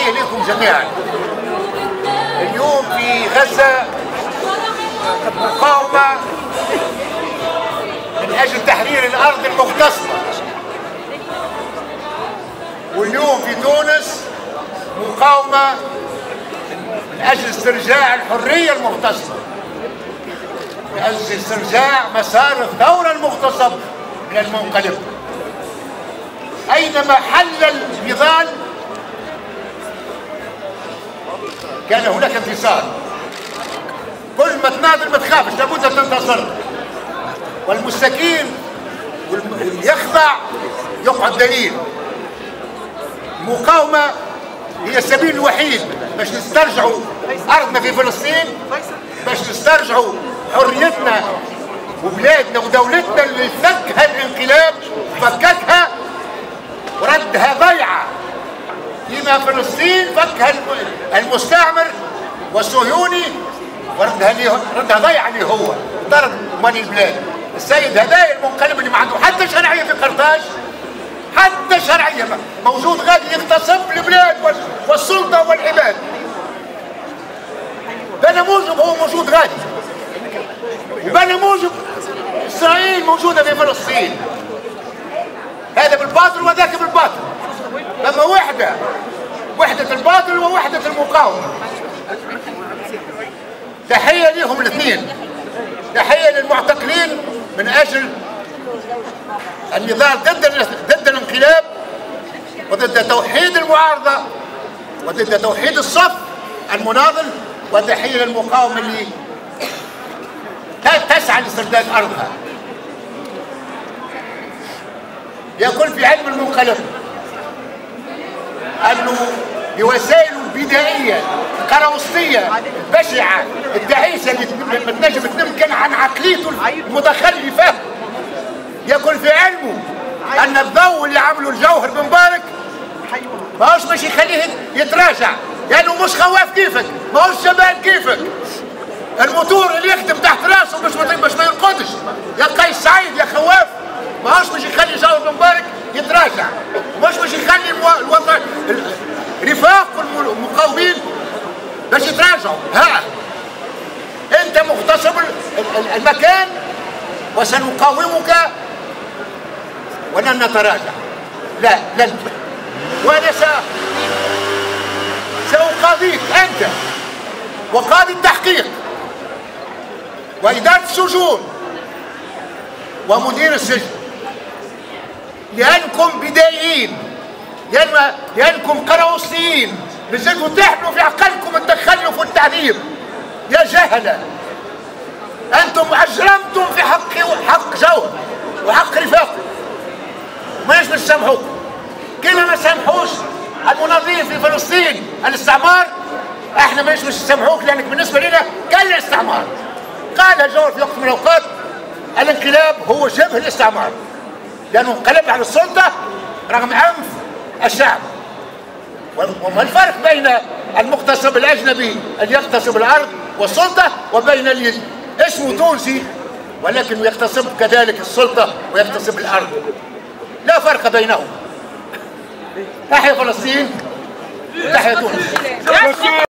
تحية لكم جميعا. اليوم في غزة مقاومة من أجل تحرير الأرض المغتصبة، واليوم في تونس مقاومة من أجل استرجاع الحرية المغتصبة، من أجل استرجاع مسار الثورة المغتصب من المنقلب. أينما حل النضال كان هناك انتصار. كل ما تناضل ما تخافش، لابد أن تنتصر. والمستكين واللي يخضع يقعد دليل. المقاومة هي السبيل الوحيد باش نسترجعوا أرضنا في فلسطين، باش نسترجعوا حريتنا وبلادنا ودولتنا اللي فكها الانقلاب، فككها وردها ضيعة. فيما فلسطين فكها المستعمر والصهيوني وردها ضيعة اللي هو طرد مال البلاد. السيد هدايا المنقلب اللي ما عنده حتى شرعية في قرطاج، حتى شرعية موجود غادي يغتصب البلاد والسلطة والعباد. بنموذج هو موجود غادي، وبنموذج إسرائيل موجودة في فلسطين. هذا بالباطل وذاك بالباطل، لما وحدة الباطل ووحدة المقاومة. تحية لهم الاثنين، تحية للمعتقلين من أجل النضال ضد الانقلاب وضد توحيد المعارضة وضد توحيد الصف المناضل، وتحية للمقاومة اللي تسعى لاسترداد أرضها. يكون في علم المنقلب أنه بوسائله البدائية القراوسطية البشعة الدعيسة اللي بتنجم تمكن عن عقليته المتخلفة، يكون في علمه أن الضوء اللي عمله الجوهر بن مبارك ما هوش باش يخليه يتراجع، لأنه يعني مش خواف كيفك، ما هوش شباب كيفك. الموتور اللي يخدم تحت راسه باش ما ينقدش، يا قيس سعيد يا خواف، ما هوش باش يخلي جوهر بن مبارك يتراجع، مش باش يخلي رفاق المقاومين باش يتراجعوا. ها انت مغتصب المكان وسنقاومك ولن نتراجع. لا لن، وانا سأقاضيك انت وقاضي التحقيق وإدارة السجون ومدير السجن، لأنكم بدائيين، لأنكم قراوسيين، بزيتوا تحملوا في عقلكم التخلف والتعذيب. يا جهلة، أنتم أجرمتم في حق جوهر وحق رفاقه، ماناش نسامحوكم. كما ما سامحوش المناضلين في فلسطين الاستعمار، احنا ماناش نسامحوك، لأنك بالنسبة لنا كان الاستعمار. قال جوهر في وقت من الأوقات الانقلاب هو شبه الاستعمار، لأنه انقلب على السلطة رغم عنف الشعب. وما الفرق بين المغتصب الأجنبي اللي يغتصب الأرض والسلطة وبين اللي اسمه تونسي ولكن يغتصب كذلك السلطة ويغتصب الأرض؟ لا فرق بينهم. تحيا فلسطين، تحيا تونس.